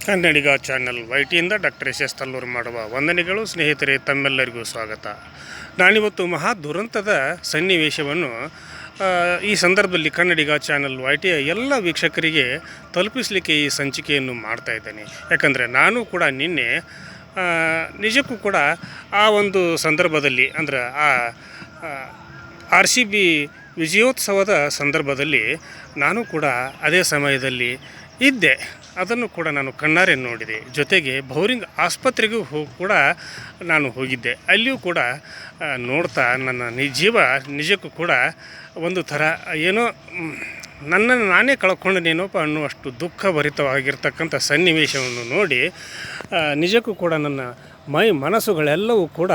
ಕನ್ನಡಿಗ channel ವೈಟಿಯಿಂದ doctor S Tallur ಮಾಡುವ ವಂದನೆಗಳು. ಸ್ನೇಹಿತರೆ, ತಮ್ಮೆಲ್ಲರಿಗೂ ಸ್ವಾಗತ. ನಾನಿವತ್ತು ಮಹಾ ದುರಂತದ ಸನ್ನಿವೇಶವನ್ನು ಈ ಸಂದರ್ಭದಲ್ಲಿ ಕನ್ನಡಿಗ ಚಾನಲ್ ವೈಟಿಯ ಎಲ್ಲ ವೀಕ್ಷಕರಿಗೆ ತಲುಪಿಸಲಿಕ್ಕೆ ಈ ಸಂಚಿಕೆಯನ್ನು ಮಾಡ್ತಾ ಇದ್ದೇನೆ. ಯಾಕಂದರೆ ನಾನು ಕೂಡ ನಿನ್ನೆ ನಿಜಕ್ಕೂ ಕೂಡ ಆ ಒಂದು ಸಂದರ್ಭದಲ್ಲಿ ಅಂದರೆ RCB ವಿಜಯೋತ್ಸವದ ಸಂದರ್ಭದಲ್ಲಿ ನಾನು ಕೂಡ ಅದೇ ಸಮಯದಲ್ಲಿ ಇದ್ದೆ. ಅದನ್ನು ಕೂಡ ನಾನು ಕಣ್ಣಾರೆ ನೋಡಿದೆ. ಜೊತೆಗೆ ಬೌರಿಂಗ್ ಆಸ್ಪತ್ರೆಗೂ ಕೂಡ ನಾನು ಹೋಗಿದ್ದೆ. ಅಲ್ಲಿಯೂ ಕೂಡ ನೋಡ್ತಾ ನನ್ನ ಜೀವ ನಿಜಕ್ಕೂ ಕೂಡ ಒಂದು ಥರ ಏನೋ ನನ್ನನ್ನು ನಾನೇ ಕಳ್ಕೊಂಡೇನೋಪ್ಪ ಅನ್ನುವಷ್ಟು ದುಃಖಭರಿತವಾಗಿರ್ತಕ್ಕಂಥ ಸನ್ನಿವೇಶವನ್ನು ನೋಡಿ ನಿಜಕ್ಕೂ ಕೂಡ ನನ್ನ ಮನಸ್ಸುಗಳೆಲ್ಲವೂ ಕೂಡ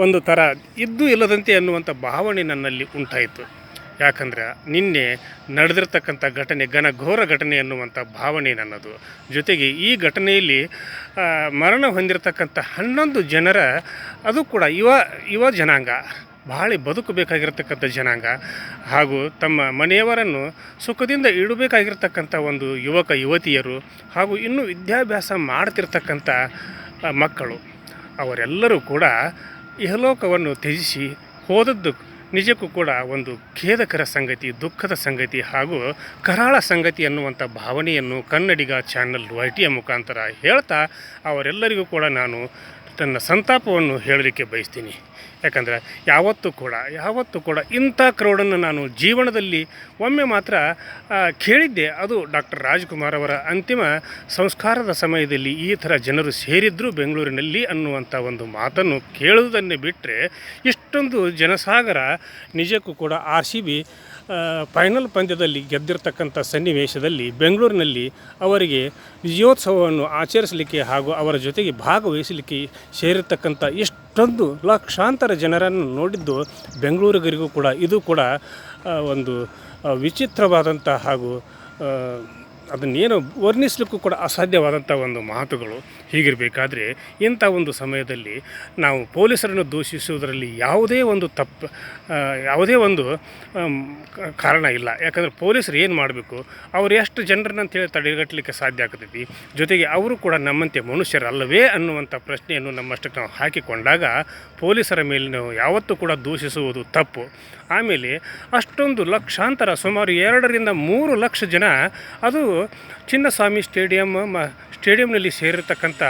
ಒಂದು ಥರ ಇದ್ದು ಇಲ್ಲದಂತೆ ಅನ್ನುವಂಥ ಭಾವನೆ ನನ್ನಲ್ಲಿ ಉಂಟಾಯಿತು. ಯಾಕಂದರೆ ನಿನ್ನೆ ನಡೆದಿರ್ತಕ್ಕಂಥ ಘಟನೆ ಘನಘೋರ ಘಟನೆ ಅನ್ನುವಂಥ ಭಾವನೆ ನನ್ನದು. ಜೊತೆಗೆ ಈ ಘಟನೆಯಲ್ಲಿ ಮರಣ ಹೊಂದಿರತಕ್ಕಂಥ 11 ಜನರ ಅದು ಕೂಡ ಯುವ ಜನಾಂಗ, ಬಹಳ ಬದುಕಬೇಕಾಗಿರ್ತಕ್ಕಂಥ ಜನಾಂಗ ಹಾಗೂ ತಮ್ಮ ಮನೆಯವರನ್ನು ಸುಖದಿಂದ ಇಡಬೇಕಾಗಿರ್ತಕ್ಕಂಥ ಒಂದು ಯುವಕ ಯುವತಿಯರು ಹಾಗೂ ಇನ್ನೂ ವಿದ್ಯಾಭ್ಯಾಸ ಮಾಡ್ತಿರ್ತಕ್ಕಂಥ ಮಕ್ಕಳು ಅವರೆಲ್ಲರೂ ಕೂಡ ಇಹಲೋಕವನ್ನು ತ್ಯಜಿಸಿ ಹೋದದ್ದು ನಿಜಕ್ಕೂ ಕೂಡ ಒಂದು ಖೇದಕರ ಸಂಗತಿ, ದುಃಖದ ಸಂಗತಿ ಹಾಗೂ ಕರಾಳ ಸಂಗತಿ ಅನ್ನುವಂಥ ಭಾವನೆಯನ್ನು ಕನ್ನಡಿಗ ಚಾನಲ್ ವೈಟಿಯ ಮುಖಾಂತರ ಹೇಳ್ತಾ ಅವರೆಲ್ಲರಿಗೂ ಕೂಡ ನಾನು ತನ್ನ ಸಂತಾಪವನ್ನು ಹೇಳಲಿಕ್ಕೆ ಬಯಸ್ತೀನಿ. ಯಾಕಂದರೆ ಯಾವತ್ತೂ ಕೂಡ ಇಂಥ ಕ್ರೌಡನ್ನು ನಾನು ಜೀವನದಲ್ಲಿ ಒಮ್ಮೆ ಮಾತ್ರ ಕೇಳಿದ್ದೆ. ಅದು ಡಾಕ್ಟರ್ ರಾಜ್ಕುಮಾರ್ ಅವರ ಅಂತಿಮ ಸಂಸ್ಕಾರದ ಸಮಯದಲ್ಲಿ ಈ ಥರ ಜನರು ಸೇರಿದ್ರು ಬೆಂಗಳೂರಿನಲ್ಲಿ ಅನ್ನುವಂಥ ಒಂದು ಮಾತನ್ನು ಕೇಳುವುದನ್ನೇ ಬಿಟ್ಟರೆ ಇಷ್ಟೊಂದು ಜನಸಾಗರ ನಿಜಕ್ಕೂ ಕೂಡ RCB ಫೈನಲ್ ಪಂದ್ಯದಲ್ಲಿ ಗೆದ್ದಿರ್ತಕ್ಕಂಥ ಸನ್ನಿವೇಶದಲ್ಲಿ ಬೆಂಗಳೂರಿನಲ್ಲಿ ಅವರಿಗೆ ವಿಜಯೋತ್ಸವವನ್ನು ಆಚರಿಸಲಿಕ್ಕೆ ಹಾಗೂ ಅವರ ಜೊತೆಗೆ ಭಾಗವಹಿಸಲಿಕ್ಕೆ ಸೇರಿರ್ತಕ್ಕಂಥ ಇಷ್ಟೊಂದು ಲಕ್ಷಾಂತರ ಜನರನ್ನು ನೋಡಿದ್ದು ಬೆಂಗಳೂರಿಗರಿಗೂ ಕೂಡ ಇದು ಕೂಡ ಒಂದು ವಿಚಿತ್ರವಾದಂಥ ಹಾಗೂ ಅದನ್ನೇನು ವರ್ಣಿಸಲಿಕ್ಕೂ ಕೂಡ ಅಸಾಧ್ಯವಾದಂಥ ಒಂದು ಮಾತುಗಳು. ಹೀಗಿರಬೇಕಾದ್ರೆ ಇಂಥ ಒಂದು ಸಮಯದಲ್ಲಿ ನಾವು ಪೊಲೀಸರನ್ನು ದೂಷಿಸುವುದರಲ್ಲಿ ಯಾವುದೇ ಒಂದು ಕಾರಣ ಇಲ್ಲ. ಯಾಕಂದರೆ ಪೊಲೀಸರು ಏನು ಮಾಡಬೇಕು, ಅವರು ಎಷ್ಟು ಜನರನ್ನ ಅಂತೇಳಿ ತಡೆಗಟ್ಟಲಿಕ್ಕೆ ಸಾಧ್ಯ ಆಗ್ತೈತಿ. ಜೊತೆಗೆ ಅವರು ಕೂಡ ನಮ್ಮಂತೆ ಮನುಷ್ಯರಲ್ಲವೇ ಅನ್ನುವಂಥ ಪ್ರಶ್ನೆಯನ್ನು ನಮ್ಮಷ್ಟಕ್ಕೆ ನಾವು ಹಾಕಿಕೊಂಡಾಗ ಪೊಲೀಸರ ಮೇಲೆ ನಾವು ಯಾವತ್ತೂ ಕೂಡ ದೂಷಿಸುವುದು ತಪ್ಪು. ಆಮೇಲೆ ಅಷ್ಟೊಂದು ಲಕ್ಷಾಂತರ ಸುಮಾರು 2 ರಿಂದ 3 ಲಕ್ಷ ಜನ ಅದು ಚಿನ್ನಸ್ವಾಮಿ ಸ್ಟೇಡಿಯಂನಲ್ಲಿ ಸೇರಿರ್ತಕ್ಕಂಥ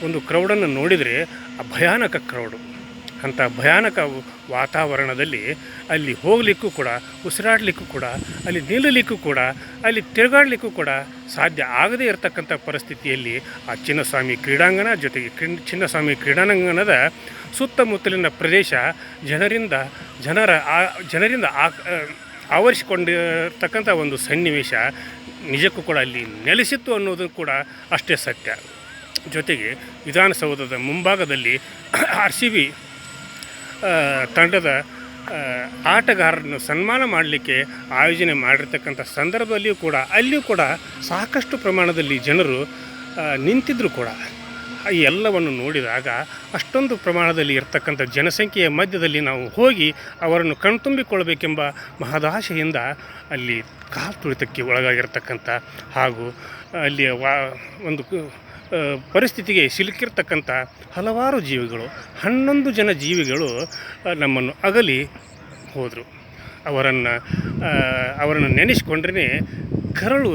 ಒಂದು ಕ್ರೌಡನ್ನು ನೋಡಿದರೆ ಭಯಾನಕ ಕ್ರೌಡು. ಅಂಥ ಭಯಾನಕ ವಾತಾವರಣದಲ್ಲಿ ಅಲ್ಲಿ ಹೋಗಲಿಕ್ಕೂ ಕೂಡ, ಉಸಿರಾಡಲಿಕ್ಕೂ ಕೂಡ, ಅಲ್ಲಿ ನಿಲ್ಲಲಿಕ್ಕೂ ಕೂಡ, ಅಲ್ಲಿ ತಿರುಗಾಡಲಿಕ್ಕೂ ಕೂಡ ಸಾಧ್ಯ ಆಗದೇ ಇರತಕ್ಕಂಥ ಪರಿಸ್ಥಿತಿಯಲ್ಲಿ ಆ ಚಿನ್ನಸ್ವಾಮಿ ಕ್ರೀಡಾಂಗಣ ಜೊತೆಗೆ ಚಿನ್ನಸ್ವಾಮಿ ಕ್ರೀಡಾಂಗಣದ ಸುತ್ತಮುತ್ತಲಿನ ಪ್ರದೇಶ ಜನರಿಂದ ಆವರಿಸಿಕೊಂಡಿರ್ತಕ್ಕಂಥ ಒಂದು ಸನ್ನಿವೇಶ ನಿಜಕ್ಕೂ ಕೂಡ ಅಲ್ಲಿ ನೆಲೆಸಿತ್ತು ಅನ್ನೋದು ಕೂಡ ಅಷ್ಟೇ ಸತ್ಯ. ಜೊತೆಗೆ ವಿಧಾನಸೌಧದ ಮುಂಭಾಗದಲ್ಲಿ RCB ತಂಡದ ಆಟಗಾರರನ್ನು ಸನ್ಮಾನ ಮಾಡಲಿಕ್ಕೆ ಆಯೋಜನೆ ಮಾಡಿರ್ತಕ್ಕಂಥ ಸಂದರ್ಭದಲ್ಲಿಯೂ ಕೂಡ ಅಲ್ಲಿಯೂ ಕೂಡ ಸಾಕಷ್ಟು ಪ್ರಮಾಣದಲ್ಲಿ ಜನರು ನಿಂತಿದ್ದರೂ ಕೂಡ ಈ ಎಲ್ಲವನ್ನು ನೋಡಿದಾಗ ಅಷ್ಟೊಂದು ಪ್ರಮಾಣದಲ್ಲಿ ಇರ್ತಕ್ಕಂಥ ಜನಸಂಖ್ಯೆಯ ಮಧ್ಯದಲ್ಲಿ ನಾವು ಹೋಗಿ ಅವರನ್ನು ಕಣ್ತುಂಬಿಕೊಳ್ಳಬೇಕೆಂಬ ಮಹದಾಶೆಯಿಂದ ಅಲ್ಲಿ ಕಾಲು ತುಳಿತಕ್ಕೆ ಒಳಗಾಗಿರ್ತಕ್ಕಂಥ ಹಾಗೂ ಅಲ್ಲಿಯ ಒಂದು ಪರಿಸ್ಥಿತಿಗೆ ಸಿಲುಕಿರ್ತಕ್ಕಂಥ ಹಲವಾರು ಜೀವಿಗಳು 11 ಜನ ಜೀವಿಗಳು ನಮ್ಮನ್ನು ಅಗಲಿ ಹೋದರು. ಅವರನ್ನು ನೆನೆಸ್ಕೊಂಡ್ರೆ ಕರಳು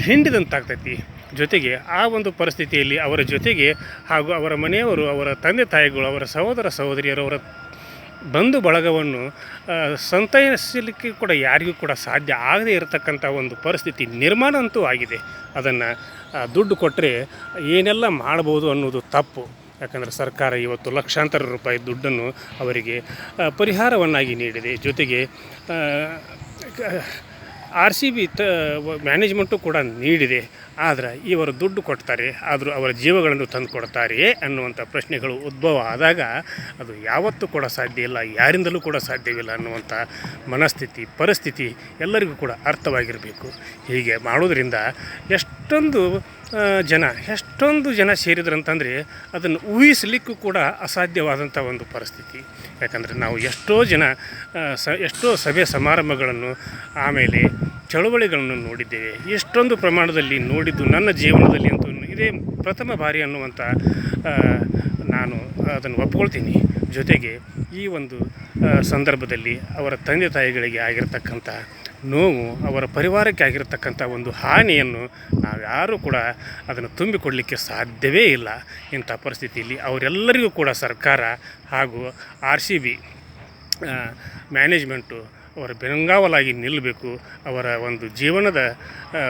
ಹಿಂಡಿದಂತಾಗ್ತೈತಿ. ಜೊತೆಗೆ ಆ ಒಂದು ಪರಿಸ್ಥಿತಿಯಲ್ಲಿ ಅವರ ಜೊತೆಗೆ ಹಾಗೂ ಅವರ ಮನೆಯವರು, ಅವರ ತಂದೆ ತಾಯಿಗಳು, ಅವರ ಸಹೋದರ ಸಹೋದರಿಯರು, ಅವರ ಬಂಧು ಬಳಗವನ್ನು ಸಂತೈಸಲಿಕ್ಕೆ ಕೂಡ ಯಾರಿಗೂ ಕೂಡ ಸಾಧ್ಯ ಆಗದೇ ಇರತಕ್ಕಂಥ ಒಂದು ಪರಿಸ್ಥಿತಿ ನಿರ್ಮಾಣ ಅಂತೂ ಆಗಿದೆ. ಅದನ್ನು ದುಡ್ಡು ಕೊಟ್ಟರೆ ಏನೆಲ್ಲ ಮಾಡ್ಬೋದು ಅನ್ನೋದು ತಪ್ಪು. ಯಾಕಂದರೆ ಸರ್ಕಾರ ಇವತ್ತು ಲಕ್ಷಾಂತರ ರೂಪಾಯಿ ದುಡ್ಡನ್ನು ಅವರಿಗೆ ಪರಿಹಾರವನ್ನಾಗಿ ನೀಡಿದೆ. ಜೊತೆಗೆ RCB ಮ್ಯಾನೇಜ್ಮೆಂಟು ಕೂಡ ನೀಡಿದೆ. ಆದರೆ ಇವರು ದುಡ್ಡು ಕೊಡ್ತಾರೆ, ಆದರೂ ಅವರ ಜೀವಗಳನ್ನು ತಂದು ಕೊಡ್ತಾರೆಯೇ ಅನ್ನುವಂಥ ಪ್ರಶ್ನೆಗಳು ಉದ್ಭವ ಆದಾಗ ಅದು ಯಾವತ್ತೂ ಕೂಡ ಸಾಧ್ಯ ಇಲ್ಲ, ಯಾರಿಂದಲೂ ಕೂಡ ಸಾಧ್ಯವಿಲ್ಲ ಅನ್ನುವಂಥ ಮನಸ್ಥಿತಿ ಪರಿಸ್ಥಿತಿ ಎಲ್ಲರಿಗೂ ಕೂಡ ಅರ್ಥವಾಗಿರಬೇಕು. ಹೀಗೆ ಮಾಡೋದರಿಂದ ಎಷ್ಟೊಂದು ಜನ ಸೇರಿದ್ರಂತಂದರೆ ಅದನ್ನು ಊಹಿಸಲಿಕ್ಕೂ ಕೂಡ ಅಸಾಧ್ಯವಾದಂಥ ಒಂದು ಪರಿಸ್ಥಿತಿ. ಯಾಕಂದರೆ ನಾವು ಎಷ್ಟೋ ಸಭೆ ಸಮಾರಂಭಗಳನ್ನು ಆಮೇಲೆ ಚಳುವಳಿಗಳನ್ನು ನೋಡಿದ್ದೇವೆ. ಎಷ್ಟೊಂದು ಪ್ರಮಾಣದಲ್ಲಿ ನೋಡಿದ್ದು ನನ್ನ ಜೀವನದಲ್ಲಿ ಅಂತೂ ಇದೇ ಪ್ರಥಮ ಬಾರಿ ಅನ್ನುವಂಥ ನಾನು ಅದನ್ನು ಒಪ್ಕೊಳ್ತೀನಿ. ಜೊತೆಗೆ ಈ ಒಂದು ಸಂದರ್ಭದಲ್ಲಿ ಅವರ ತಂದೆ ತಾಯಿಗಳಿಗೆ ಆಗಿರತಕ್ಕಂಥ ನೋವು, ಅವರ ಪರಿವಾರಕ್ಕೆ ಆಗಿರತಕ್ಕಂಥ ಒಂದು ಹಾನಿಯನ್ನು ನಾವ್ಯಾರೂ ಕೂಡ ಅದನ್ನು ತುಂಬಿಕೊಡಲಿಕ್ಕೆ ಸಾಧ್ಯವೇ ಇಲ್ಲ. ಇಂಥ ಪರಿಸ್ಥಿತಿಯಲ್ಲಿ ಅವರೆಲ್ಲರಿಗೂ ಕೂಡ ಸರ್ಕಾರ ಹಾಗೂ RCB ಮ್ಯಾನೇಜ್ಮೆಂಟು ಅವರ ಬೆಂಗಾವಲಾಗಿ ನಿಲ್ಲಬೇಕು. ಅವರ ಒಂದು ಜೀವನದ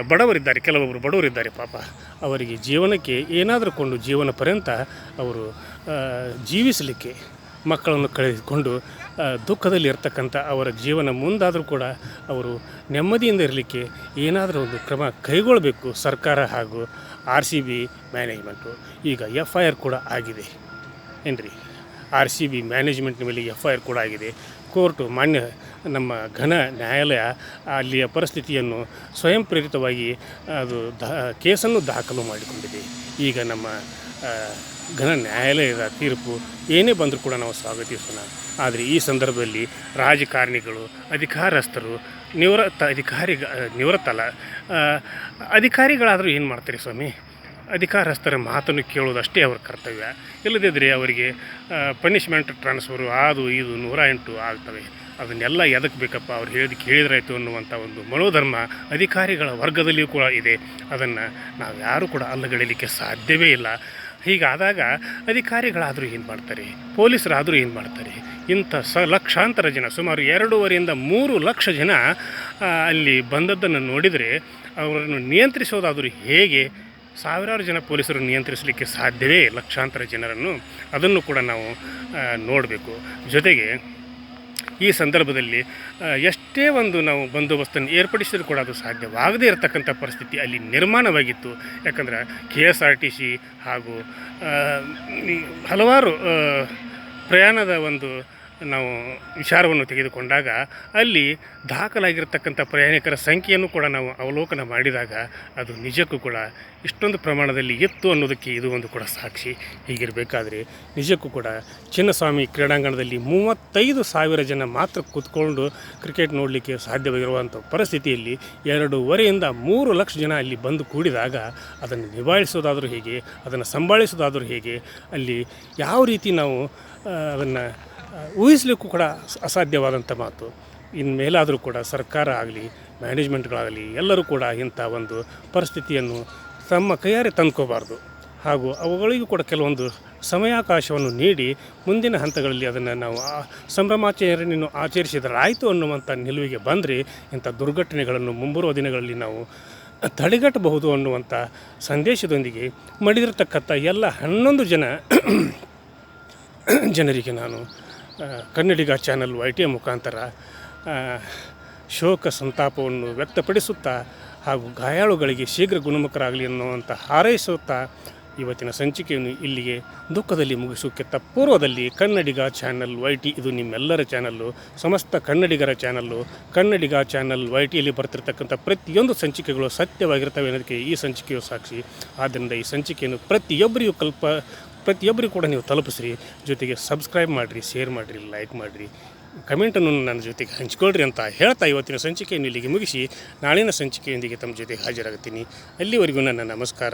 ಬಡವರಿದ್ದಾರೆ, ಕೆಲವೊಬ್ಬರು ಬಡವರಿದ್ದಾರೆ ಪಾಪ, ಅವರಿಗೆ ಜೀವನಕ್ಕೆ ಏನಾದರೂ ಕೊಂಡು ಜೀವನ ಪರ್ಯಂತ ಅವರು ಜೀವಿಸಲಿಕ್ಕೆ ಮಕ್ಕಳನ್ನು ಕಳೆದುಕೊಂಡು ದುಃಖದಲ್ಲಿ ಇರ್ತಕ್ಕಂಥ ಅವರ ಜೀವನ ಮುಂದಾದರೂ ಕೂಡ ಅವರು ನೆಮ್ಮದಿಯಿಂದ ಇರಲಿಕ್ಕೆ ಏನಾದರೂ ಒಂದು ಕ್ರಮ ಕೈಗೊಳ್ಳಬೇಕು ಸರ್ಕಾರ ಹಾಗೂ RCB ಮ್ಯಾನೇಜ್ಮೆಂಟು. ಈಗ FIR ಕೂಡ ಆಗಿದೆ ಏನ್ರಿ, RCB ಮ್ಯಾನೇಜ್ಮೆಂಟ್ನ ಮೇಲೆ FIR ಕೂಡ ಆಗಿದೆ. ಕೋರ್ಟು ಮಾನ್ಯ ನಮ್ಮ ಘನ ನ್ಯಾಯಾಲಯ ಅಲ್ಲಿಯ ಪರಿಸ್ಥಿತಿಯನ್ನು ಸ್ವಯಂ ಪ್ರೇರಿತವಾಗಿ ಅದು ಕೇಸನ್ನು ದಾಖಲು ಮಾಡಿಕೊಂಡಿದೆ. ಈಗ ನಮ್ಮ ಘನ ನ್ಯಾಯಾಲಯದ ತೀರ್ಪು ಏನೇ ಬಂದರೂ ಕೂಡ ನಾವು ಸ್ವಾಗತಿಸೋಣ. ಆದರೆ ಈ ಸಂದರ್ಭದಲ್ಲಿ ರಾಜಕಾರಣಿಗಳು, ಅಧಿಕಾರಸ್ಥರು, ಅಧಿಕಾರಿಗಳಾದರೂ ಏನು ಮಾಡ್ತಾರೆ ಸ್ವಾಮಿ? ಅಧಿಕಾರಸ್ಥರ ಮಾತನ್ನು ಕೇಳೋದಷ್ಟೇ ಅವ್ರ ಕರ್ತವ್ಯ. ಇಲ್ಲದಿದ್ದರೆ ಅವರಿಗೆ ಪನಿಷ್ಮೆಂಟ್ ಟ್ರಾನ್ಸ್ಫರು ಅದು ಇದು 108 ಆಗ್ತವೆ. ಅದನ್ನೆಲ್ಲ ಎದಕ್ಕೆ ಬೇಕಪ್ಪ, ಅವ್ರು ಕೇಳಿದ್ರಾಯ್ತು ಅನ್ನುವಂಥ ಒಂದು ಮನೋಧರ್ಮ ಅಧಿಕಾರಿಗಳ ವರ್ಗದಲ್ಲಿಯೂ ಕೂಡ ಇದೆ. ಅದನ್ನು ನಾವು ಯಾರೂ ಕೂಡ ಅಲ್ಲಗಡಲಿಕ್ಕೆ ಸಾಧ್ಯವೇ ಇಲ್ಲ. ಹೀಗಾದಾಗ ಅಧಿಕಾರಿಗಳಾದರೂ ಏನು ಮಾಡ್ತಾರೆ, ಪೊಲೀಸರಾದರೂ ಏನು ಮಾಡ್ತಾರೆ? ಇಂಥ ಲಕ್ಷಾಂತರ ಜನ, ಸುಮಾರು 2.5 - 3 ಲಕ್ಷ ಜನ ಅಲ್ಲಿ ಬಂದದ್ದನ್ನು ನೋಡಿದರೆ ಅವರನ್ನು ನಿಯಂತ್ರಿಸೋದಾದರೂ ಹೇಗೆ? ಸಾವಿರಾರು ಜನ ಪೊಲೀಸರು ನಿಯಂತ್ರಿಸಲಿಕ್ಕೆ ಸಾಧ್ಯವೇ? ಲಕ್ಷಾಂತರ ಜನರನ್ನು, ಅದನ್ನು ಕೂಡ ನಾವು ನೋಡಬೇಕು. ಜೊತೆಗೆ ಈ ಸಂದರ್ಭದಲ್ಲಿ ಎಷ್ಟೇ ಒಂದು ನಾವು ಬಂದೋಬಸ್ತನ್ನು ಏರ್ಪಡಿಸಿದರೂ ಕೂಡ ಅದು ಸಾಧ್ಯವಾಗದೇ ಇರತಕ್ಕಂಥ ಪರಿಸ್ಥಿತಿ ಅಲ್ಲಿ ನಿರ್ಮಾಣವಾಗಿತ್ತು. ಯಾಕಂದ್ರೆ KSRTC ಹಾಗೂ ಹಲವಾರು ಪ್ರಯಾಣದ ಒಂದು ನಾವು ವಿಚಾರವನ್ನು ತೆಗೆದುಕೊಂಡಾಗ ಅಲ್ಲಿ ದಾಖಲಾಗಿರ್ತಕ್ಕಂಥ ಪ್ರಯಾಣಿಕರ ಸಂಖ್ಯೆಯನ್ನು ಕೂಡ ನಾವು ಅವಲೋಕನ ಮಾಡಿದಾಗ ಅದು ನಿಜಕ್ಕೂ ಕೂಡ ಇಷ್ಟೊಂದು ಪ್ರಮಾಣದಲ್ಲಿ ಇತ್ತು ಅನ್ನೋದಕ್ಕೆ ಇದು ಒಂದು ಕೂಡ ಸಾಕ್ಷಿ. ಹೀಗಿರಬೇಕಾದ್ರೆ ನಿಜಕ್ಕೂ ಕೂಡ ಚಿನ್ನಸ್ವಾಮಿ ಕ್ರೀಡಾಂಗಣದಲ್ಲಿ 35,000 ಜನ ಮಾತ್ರ ಕೂತ್ಕೊಂಡು ಕ್ರಿಕೆಟ್ ನೋಡಲಿಕ್ಕೆ ಸಾಧ್ಯವಾಗಿರುವಂಥ ಪರಿಸ್ಥಿತಿಯಲ್ಲಿ 2.5 - 3 ಲಕ್ಷ ಜನ ಅಲ್ಲಿ ಬಂದು ಕೂಡಿದಾಗ ಅದನ್ನು ನಿಭಾಯಿಸೋದಾದರೂ ಹೇಗೆ, ಅದನ್ನು ಸಂಭಾಳಿಸೋದಾದರೂ ಹೇಗೆ? ಅಲ್ಲಿ ಯಾವ ರೀತಿ ನಾವು ಅದನ್ನು ಊಹಿಸಲಿಕ್ಕೂ ಕೂಡ ಅಸಾಧ್ಯವಾದಂಥ ಮಾತು. ಇನ್ಮೇಲಾದರೂ ಕೂಡ ಸರ್ಕಾರ ಆಗಲಿ, ಮ್ಯಾನೇಜ್ಮೆಂಟ್ಗಳಾಗಲಿ ಎಲ್ಲರೂ ಕೂಡ ಇಂಥ ಒಂದು ಪರಿಸ್ಥಿತಿಯನ್ನು ತಮ್ಮ ಕೈಯಾರೆ ತಂದ್ಕೋಬಾರ್ದು. ಹಾಗೂ ಅವುಗಳಿಗೂ ಕೂಡ ಕೆಲವೊಂದು ಸಮಯಾವಕಾಶವನ್ನು ನೀಡಿ ಮುಂದಿನ ಹಂತಗಳಲ್ಲಿ ಅದನ್ನು ನಾವು ಸಂಭ್ರಮಾಚರಣೆಯನ್ನು ಆಚರಿಸಿದರಾಯಿತು ಅನ್ನುವಂಥ ನಿಲುವಿಗೆ ಬಂದರೆ ಇಂಥ ದುರ್ಘಟನೆಗಳನ್ನು ಮುಂಬರುವ ದಿನಗಳಲ್ಲಿ ನಾವು ತಡೆಗಟ್ಟಬಹುದು ಅನ್ನುವಂಥ ಸಂದೇಶದೊಂದಿಗೆ ಮಡಿದಿರತಕ್ಕಂಥ ಎಲ್ಲ 11 ಜನರಿಗೆ ನಾನು ಕನ್ನಡಿಗ ಚಾನಲ್ YTM ಮುಖಾಂತರ ಶೋಕ ಸಂತಾಪವನ್ನು ವ್ಯಕ್ತಪಡಿಸುತ್ತಾ ಹಾಗೂ ಗಾಯಾಳುಗಳಿಗೆ ಶೀಘ್ರ ಗುಣಮುಖರಾಗಲಿ ಅನ್ನುವಂಥ ಹಾರೈಸುತ್ತಾ ಇವತ್ತಿನ ಸಂಚಿಕೆಯನ್ನು ಇಲ್ಲಿಗೆ ದುಃಖದಲ್ಲಿ ಮುಗಿಸೋಕ್ಕಿಂತ ಪೂರ್ವದಲ್ಲಿ ಕನ್ನಡಿಗ ಚಾನಲ್ YT ಇದು ನಿಮ್ಮೆಲ್ಲರ ಚಾನಲ್ಲು, ಸಮಸ್ತ ಕನ್ನಡಿಗರ ಚಾನಲ್ಲು. ಕನ್ನಡಿಗ ಚಾನಲ್ YTಯಲ್ಲಿ ಬರ್ತಿರ್ತಕ್ಕಂಥ ಪ್ರತಿಯೊಂದು ಸಂಚಿಕೆಗಳು ಸತ್ಯವಾಗಿರ್ತವೆ ಅನ್ನೋದಕ್ಕೆ ಈ ಸಂಚಿಕೆಯು ಸಾಕ್ಷಿ. ಆದ್ದರಿಂದ ಈ ಸಂಚಿಕೆಯನ್ನು ಪ್ರತಿಯೊಬ್ಬರಿಗೂ ಕೂಡ ನೀವು ತಲುಪಿಸ್ರಿ. ಜೊತೆಗೆ ಸಬ್ಸ್ಕ್ರೈಬ್ ಮಾಡಿರಿ, ಶೇರ್ ಮಾಡಿರಿ, ಲೈಕ್ ಮಾಡಿರಿ, ಕಮೆಂಟನ್ನು ನನ್ನ ಜೊತೆಗೆ ಹಂಚ್ಕೊಳ್ರಿ ಅಂತ ಹೇಳ್ತಾ ಇವತ್ತಿನ ಸಂಚಿಕೆಯನ್ನು ಇಲ್ಲಿಗೆ ಮುಗಿಸಿ ನಾಳಿನ ಸಂಚಿಕೆಯೊಂದಿಗೆ ತಮ್ಮ ಜೊತೆಗೆ ಹಾಜರಾಗುತ್ತೀನಿ. ಅಲ್ಲಿವರೆಗೂ ನನ್ನ ನಮಸ್ಕಾರ.